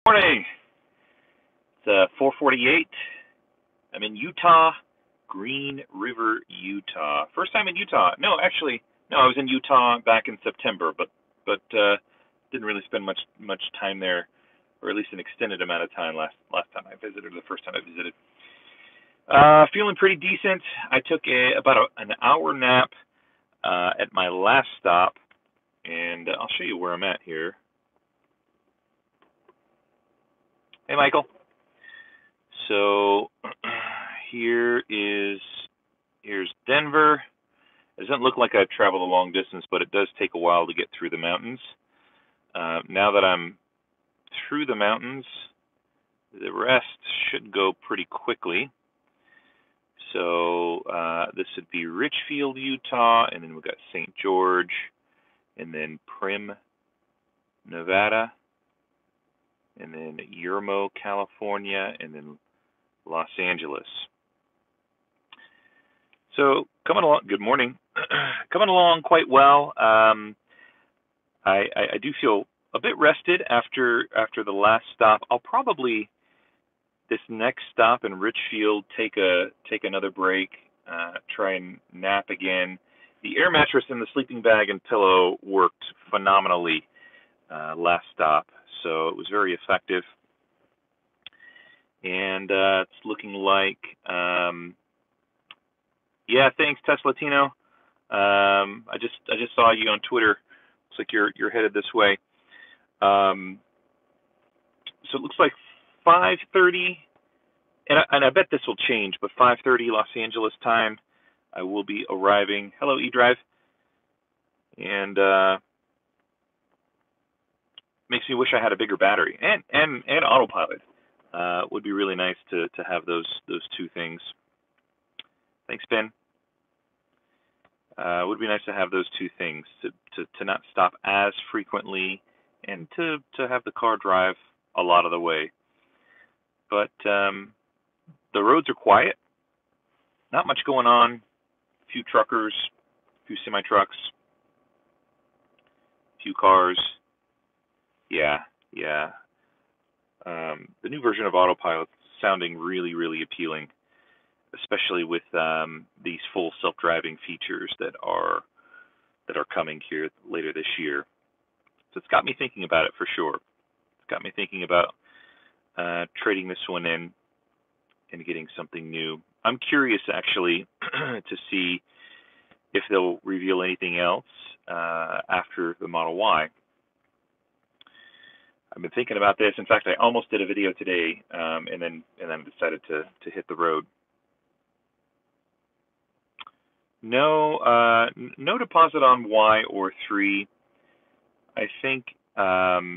Morning. It's 4:48. I'm in Utah, Green River, Utah. First time in Utah. No, actually, no. I was in Utah back in September, but didn't really spend much time there, or at least an extended amount of time last time I visited, or the first time I visited. Feeling pretty decent. I took about an hour nap at my last stop, and I'll show you where I'm at here. Hey, Michael. So here's Denver. It doesn't look like I've traveled a long distance, but it does take a while to get through the mountains. Now that I'm through the mountains, the rest should go pretty quickly. So this would be Richfield, Utah, and then we've got St. George, and then Primm, Nevada, and then Yermo, California, and then Los Angeles. So coming along, good morning. Coming along quite well. I do feel a bit rested after the last stop. I'll probably, this next stop in Richfield, take another break, try and nap again. The air mattress and the sleeping bag and pillow worked phenomenally last stop, so it was very effective. And it's looking like, yeah, thanks, Tesla Tino. I just saw you on Twitter. Looks like you're headed this way. So it looks like 5:30, and I bet this will change, but 5:30 Los Angeles time, I will be arriving. Hello, eDrive. And makes me wish I had a bigger battery and autopilot. Would be really nice to have those two things. Thanks, Ben. Would be nice to have those two things, to not stop as frequently and to have the car drive a lot of the way. But the roads are quiet. Not much going on. A few truckers, a few semi-trucks, a few cars. Yeah. The new version of autopilot is sounding really, really appealing, especially with these full self-driving features that are coming here later this year. So it's got me thinking about it for sure. It's got me thinking about trading this one in and getting something new. I'm curious, actually, to see if they'll reveal anything else after the Model Y. I've been thinking about this. In fact, I almost did a video today, and then decided to hit the road. No deposit on Y or 3. I think they're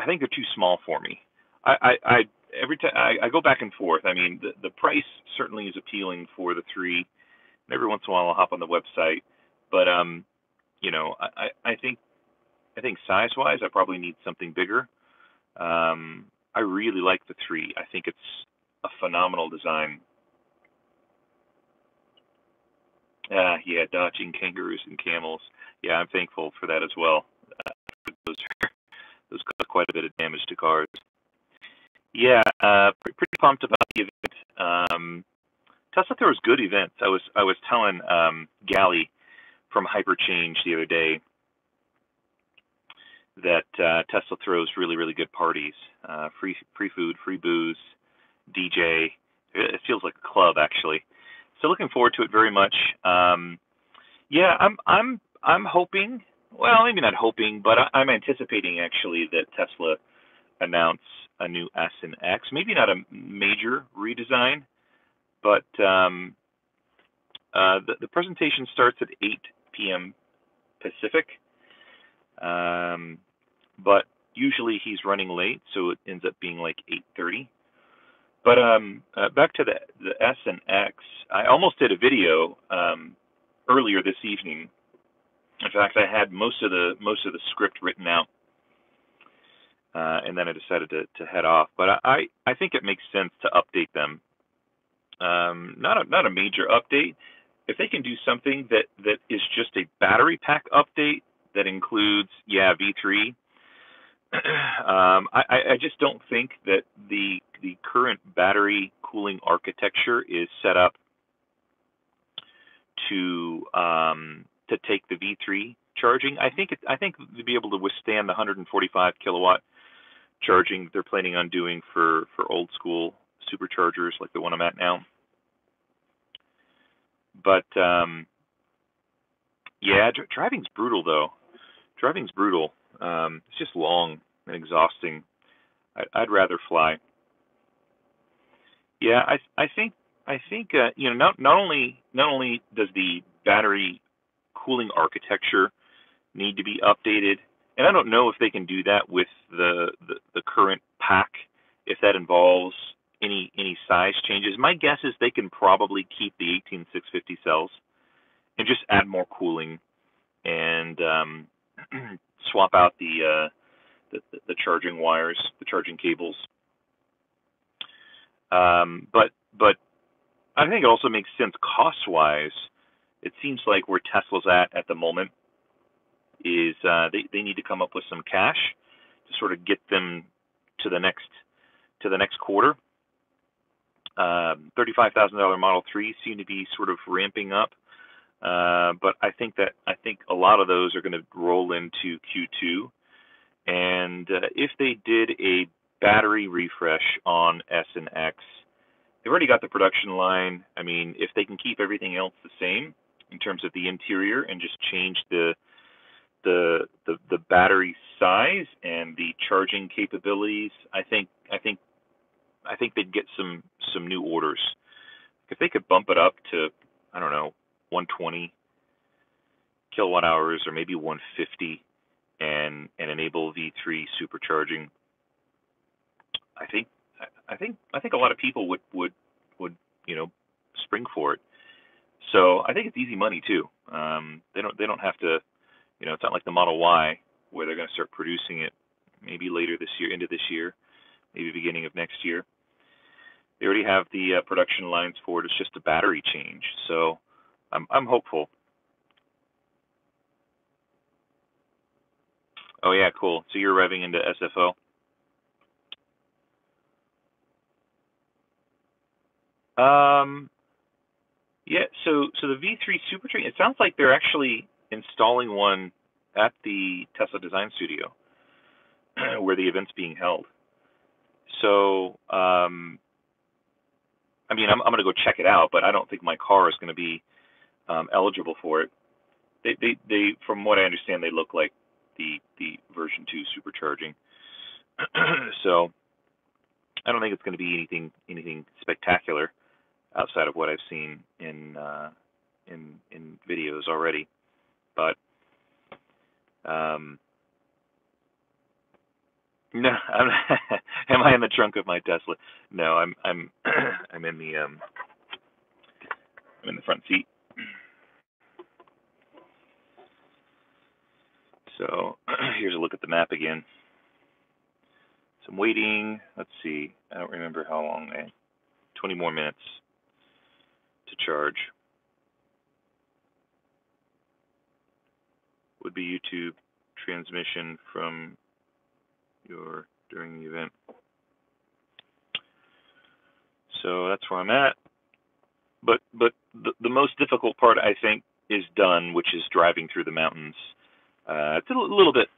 too small for me. Every time I go back and forth. I mean, the price certainly is appealing for the 3. And every once in a while I'll hop on the website, but I think size-wise, I probably need something bigger. I really like the 3. I think it's a phenomenal design. Yeah, dodging kangaroos and camels. Yeah, I'm thankful for that as well. Those cause quite a bit of damage to cars. Yeah, pretty pumped about the event. Tesla throws good events. I was telling Gally from Hyperchange the other day that Tesla throws really, really good parties. Free food, free booze, DJ. It feels like a club, actually. So looking forward to it very much. Yeah, I'm hoping. Well, maybe not hoping, but I'm anticipating actually that Tesla announce a new S and X. Maybe not a major redesign, but the presentation starts at 8 p.m. Pacific. But usually he's running late, so it ends up being like 8:30. But back to the S and X, I almost did a video earlier this evening. In fact, I had most of the script written out, and then I decided to head off. But I think it makes sense to update them. Not a major update. If they can do something that is just a battery pack update that includes V3, I just don't think that the current battery cooling architecture is set up to take the V3 charging. I think to be able to withstand the 145 kilowatt charging they're planning on doing for old school superchargers like the one I'm at now. But yeah, driving's brutal though. Driving's brutal. It's just long and exhausting. I'd rather fly. Yeah, I think not only does the battery cooling architecture need to be updated, and I don't know if they can do that with the current pack, if that involves any size changes. My guess is they can probably keep the 18650 cells and just add more cooling and swap out the charging wires, the charging cables. But I think it also makes sense cost wise. It seems like where Tesla's at the moment is they need to come up with some cash to sort of get them to the next quarter. $35,000 Model 3 seem to be sort of ramping up, but I think a lot of those are going to roll into Q2. And if they did a battery refresh on S and X, they've already got the production line. I mean, if they can keep everything else the same in terms of the interior and just change the battery size and the charging capabilities, I think they'd get some new orders. If they could bump it up to, I don't know, 120 kilowatt hours or maybe 150 and enable V3 supercharging, I think a lot of people would spring for it. So I think it's easy money too. They don't have to, it's not like the Model Y where they're going to start producing it maybe later this year, into this year, maybe beginning of next year. They already have the production lines for it. It's just a battery change. So I'm hopeful. Oh yeah, cool. So you're revving into SFO. Yeah, so the V3 Supertrain, it sounds like they're actually installing one at the Tesla Design Studio where the event's being held. So, I mean, I'm going to go check it out, but I don't think my car is going to be eligible for it. They, from what I understand, they look like the version 2 supercharging. So, I don't think it's going to be anything spectacular outside of what I've seen in videos already. But no, am I in the trunk of my Tesla? No, I'm I'm in the I'm in the front seat. So here's a look at the map again. So I'm waiting. Let's see. I don't remember how long. 20 more minutes to charge. Would be YouTube transmission from during the event. So that's where I'm at. But the most difficult part, I think, is done, which is driving through the mountains. It's a little bit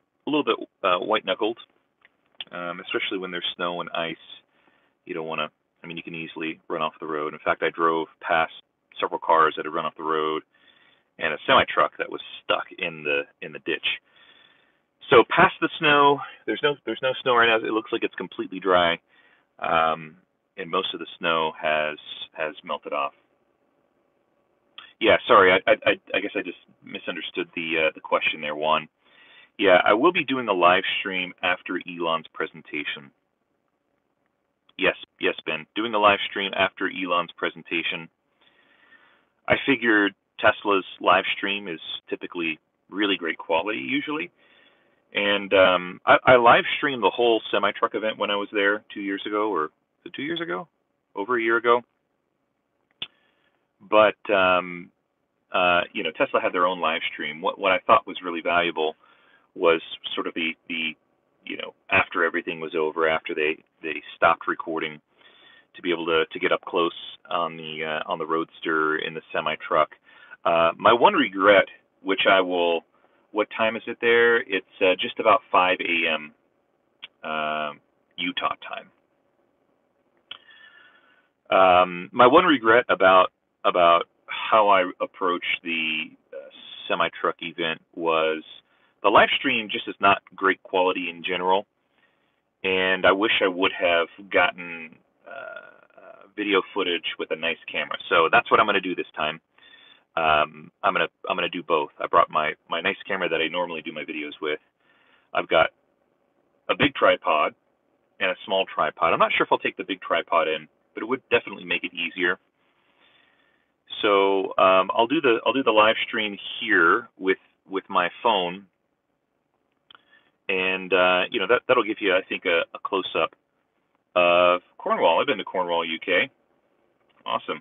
white knuckled, especially when there's snow and ice. You don't want to. I mean, you can easily run off the road. In fact, I drove past several cars that had run off the road, and a semi truck that was stuck in the ditch. So past the snow, there's no snow right now. It looks like it's completely dry, and most of the snow has melted off. Yeah, sorry, I guess I just misunderstood the question there, Juan. Yeah, I will be doing a live stream after Elon's presentation. Yes, Ben, doing a live stream after Elon's presentation. I figured Tesla's live stream is typically really great quality usually. And I live streamed the whole semi-truck event when I was there 2 years ago, or 2 years ago? Over a year ago. But, Tesla had their own live stream. What I thought was really valuable was sort of the after everything was over, after they stopped recording, to be able to get up close on the Roadster in the semi truck. My one regret, which I will, what time is it there? It's just about 5 a.m. Utah time. My one regret about how I approached the semi truck event was the live stream just is not great quality in general, and I wish I would have gotten video footage with a nice camera. So that's what I'm going to do this time. I'm gonna do both. I brought my nice camera that I normally do my videos with. I've got a big tripod and a small tripod. I'm not sure if I'll take the big tripod in, but it would definitely make it easier. So I'll do the live stream here with my phone, and that'll give you, I think, a close up of Cornwall. I've been to Cornwall, UK. Awesome.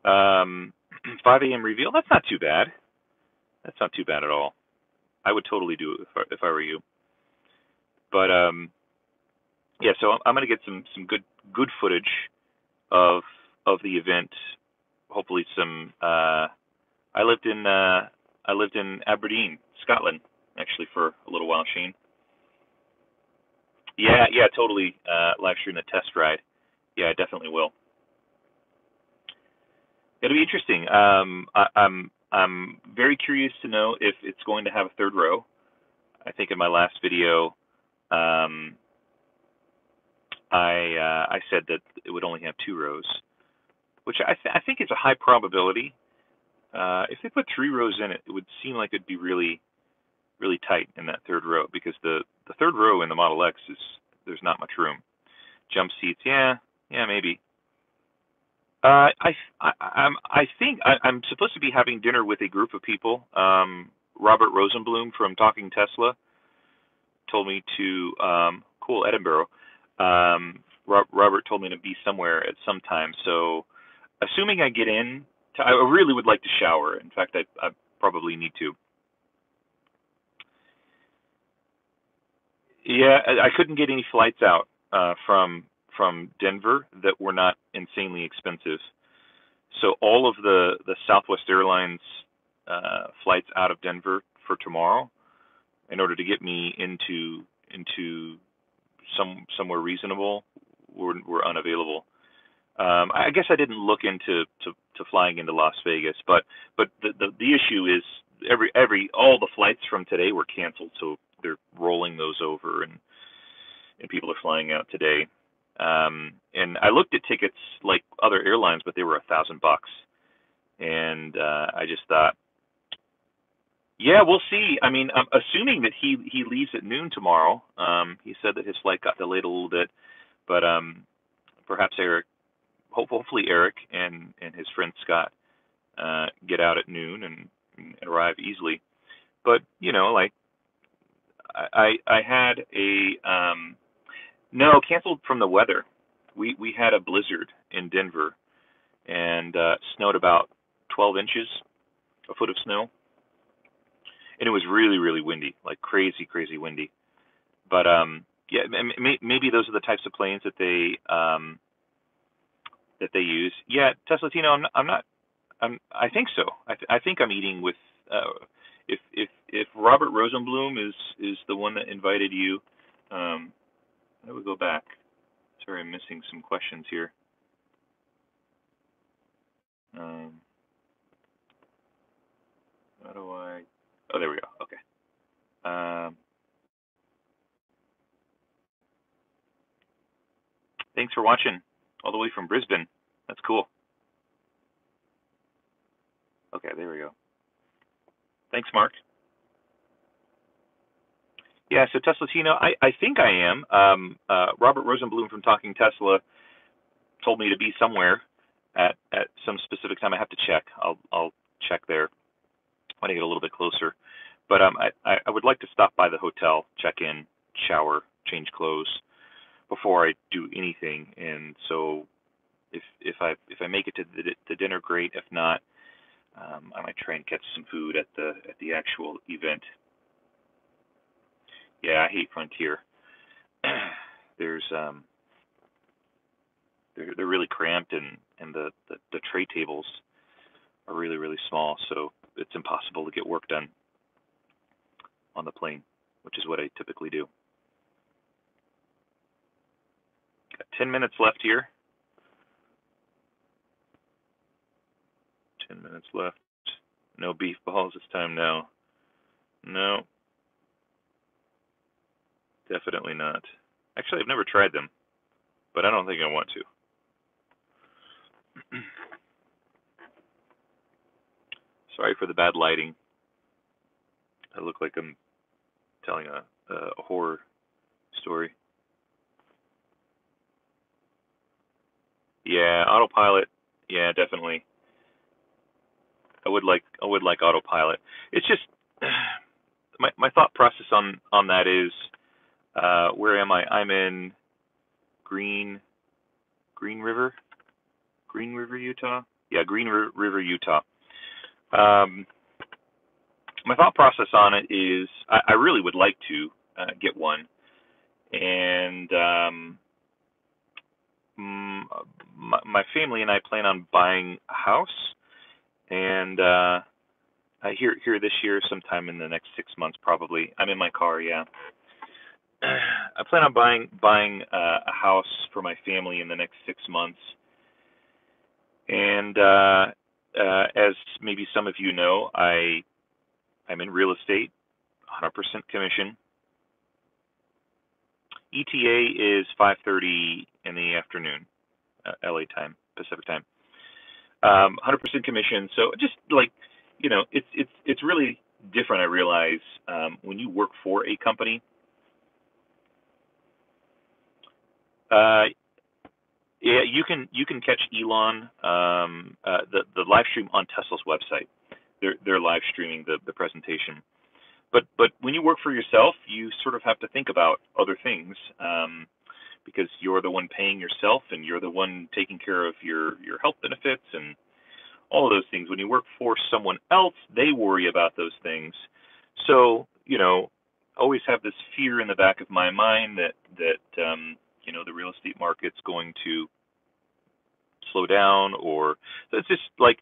5 a.m. reveal. That's not too bad. That's not too bad at all. I would totally do it if I were you. But yeah, so I'm gonna get some good footage of the event. Hopefully some. I lived in Aberdeen, Scotland, actually, for a little while, Shane. Yeah, totally. Live stream the test ride. Yeah, I definitely will. It'll be interesting. I'm very curious to know if it's going to have a third row. I think in my last video, I said that it would only have 2 rows, which I think is a high probability. If they put 3 rows in it, it would seem like it'd be really, really tight in that third row, because the third row in the Model X there's not much room. Jump seats, yeah, maybe. I think I'm supposed to be having dinner with a group of people. Robert Rosenblum from Talking Tesla told me to cool, Edinburgh. Robert told me to be somewhere at some time. So, assuming I get in, I really would like to shower. In fact, I probably need to. Yeah, I couldn't get any flights out from Denver that were not insanely expensive. So all of the Southwest Airlines flights out of Denver for tomorrow, in order to get me into somewhere reasonable, were unavailable. I guess I didn't look into flying into Las Vegas, but the issue is all the flights from today were canceled, so they're rolling those over, and people are flying out today. And I looked at tickets like other airlines, but they were $1,000, and I just thought, yeah, we'll see. I mean, I'm assuming that he leaves at noon tomorrow. He said that his flight got delayed a little bit, but perhaps hopefully Eric and his friend Scott get out at noon and arrive easily. But like I had a no, canceled from the weather. We had a blizzard in Denver, and snowed about 12 inches, a foot of snow. And it was really, really windy, like crazy windy. But yeah, maybe those are the types of planes that they use. Yeah, Tesla Tino, I think so. I think I'm eating with if Robert Rosenblum is the one that invited you. Let me go back. Sorry, I'm missing some questions here. How do I? Oh, there we go. Okay. Thanks for watching, all the way from Brisbane. That's cool. Okay, there we go. Thanks, Mark. Yeah, so Tesla Tino, I think I am. Robert Rosenblum from Talking Tesla told me to be somewhere at some specific time. I have to check. I'll check there when I get a little bit closer. But I would like to stop by the hotel, check in, shower, change clothes before I do anything. And so if I make it to dinner, great. If not, I might try and catch some food at the actual event. Yeah, I hate Frontier. There's they're really cramped, and the tray tables are really really small, so it's impossible to get work done on the plane, which is what I typically do. Got 10 minutes left here. 10 minutes left. No beef balls this time. No. No, definitely not. Actually, I've never tried them, but I don't think I want to. Sorry for the bad lighting. I look like I'm telling a horror story. Yeah, autopilot. Yeah, definitely. I would like autopilot. It's just my thought process on that is where am I? I'm in Green Green River, Green River, Utah. Yeah, River, Utah. Um, my thought process on it is I really would like to get one, and my family and I plan on buying a house, and here this year, sometime in the next 6 months, probably. I'm in my car, yeah. I plan on buying a house for my family in the next 6 months, and as maybe some of you know, I'm in real estate, 100% commission. ETA is 5:30 in the afternoon, LA time, Pacific time. 100% commission. So just like, it's really different. I realize when you work for a company. Uh, yeah, you can catch Elon the live stream on Tesla's website. They're live streaming the presentation. But when you work for yourself, you sort of have to think about other things because you're the one paying yourself and you're the one taking care of your health benefits and all of those things. When you work for someone else, they worry about those things. So, always have this fear in the back of my mind that the real estate market's going to slow down, or so it's just like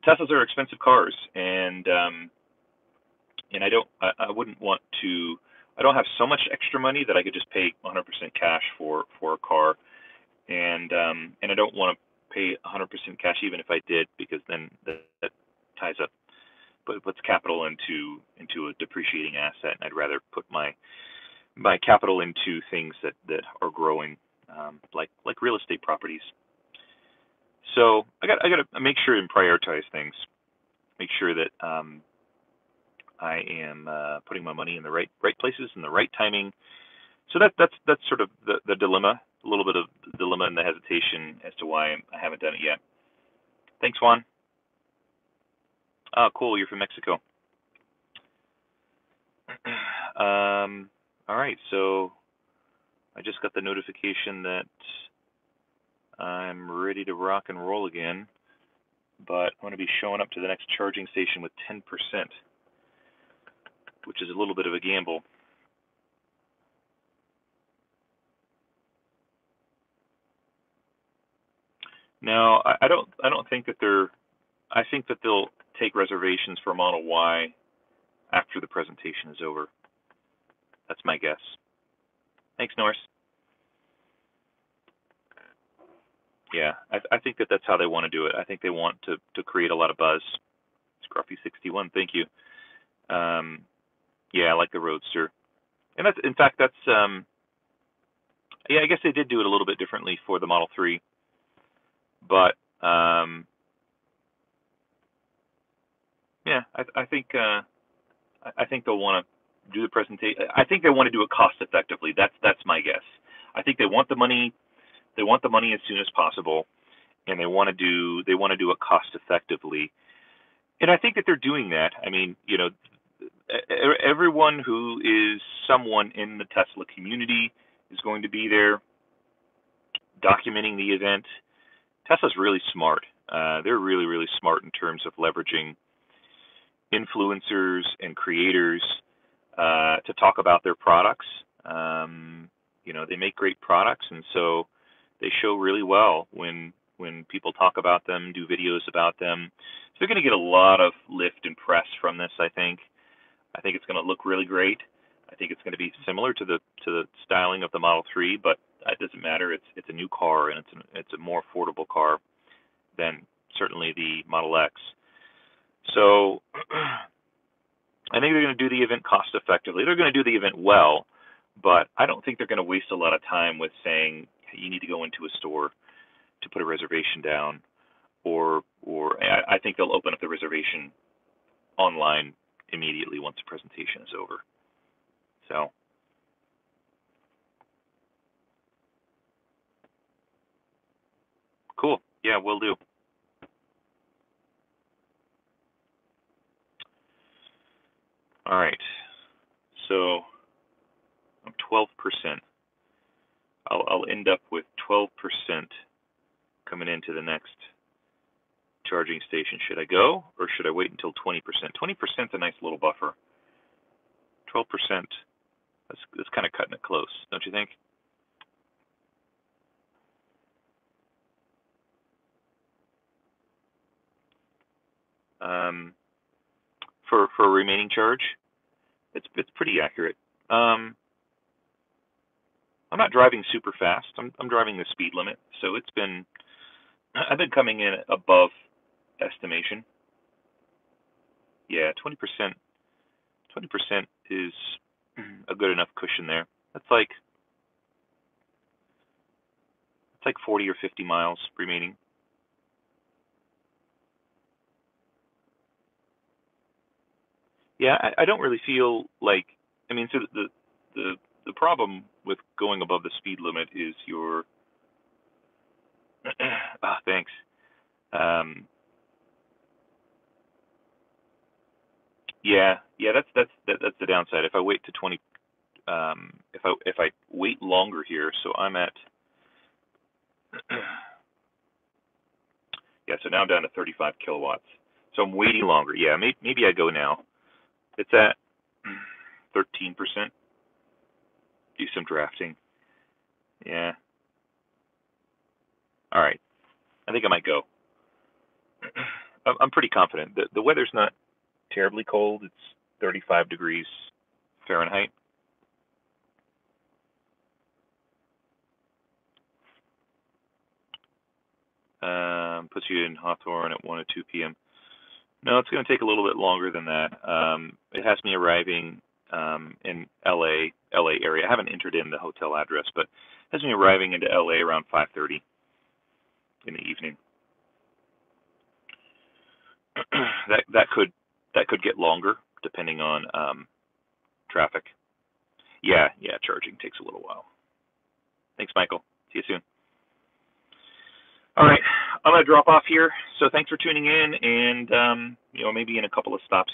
Teslas are expensive cars, and I wouldn't want to. I don't have so much extra money that I could just pay 100% cash for a car, and I don't want to pay 100% cash even if I did, because then that ties up, but puts capital into a depreciating asset, and I'd rather put my capital into things that are growing, like real estate properties. So I got to make sure and prioritize things. Make sure that I am putting my money in the right places in the right timing. So that's sort of the dilemma, a little bit of the dilemma and the hesitation as to why I haven't done it yet. Thanks, Juan. Oh, cool. You're from Mexico. All right. So I just got the notification that I'm ready to rock and roll again, but I'm going to be showing up to the next charging station with 10%, which is a little bit of a gamble. Now, I don't think that I think that they'll take reservations for Model Y after the presentation is over. That's my guess. Thanks, Norris. Yeah, I think that's how they want to do it. I think they want to create a lot of buzz. Scruffy61, thank you. Yeah, I like the Roadster, and that's yeah, I guess they did do it a little bit differently for the Model 3, but yeah, I think they'll want to do the presentation. I think they want to do it cost effectively. That's my guess. I think they want the money. They want the money as soon as possible, and they want to do it cost effectively. And I think that they're doing that. I mean, everyone who is someone in the Tesla community is going to be there documenting the event. Tesla's really smart. They're really, really smart in terms of leveraging influencers and creators to talk about their products. They make great products, and so they show really well when people talk about them, do videos about them. So they're going to get a lot of lift and press from this, I think. I think it's going to look really great. I think it's going to be similar to the styling of the Model 3, but it doesn't matter. It's a new car, and it's a more affordable car than certainly the Model X. So I think they're going to do the event cost effectively. They're going to do the event well, but I don't think they're going to waste a lot of time with saying, hey, you need to go into a store to put a reservation down, or I think they'll open up the reservation online immediately once the presentation is over. So cool. Yeah, will do. All right. So I'm 12%. I'll end up with 12% coming into the next charging station. Should I go, or should I wait until 20%? 20% is a nice little buffer. 12%, that's kind of cutting it close, don't you think? For a remaining charge, it's pretty accurate. I'm not driving super fast. I'm driving the speed limit, so I've been coming in above estimation. Yeah, 20%. 20% is a good enough cushion there. That's like 40 or 50 miles remaining. Yeah, I don't really feel like. I mean, so the problem with going above the speed limit is your. Thanks. Um, yeah, that's the downside. If I wait to 20, if I wait longer here, so I'm at. Yeah, so now I'm down to 35 kilowatts. So I'm waiting longer. Yeah, maybe I go now. It's at 13%. Do some drafting. Yeah. All right. I think I might go. I'm pretty confident. The weather's not terribly cold. It's 35 degrees Fahrenheit. Puts you in Hawthorne at 1 or 2 p.m. No, it's going to take a little bit longer than that. It has me arriving in LA area. I haven't entered in the hotel address, but it has me arriving into LA around 5:30 in the evening. that could get longer depending on traffic. Yeah, charging takes a little while. Thanks, Michael. See you soon. All right, I'm gonna drop off here. So thanks for tuning in, and maybe in a couple of stops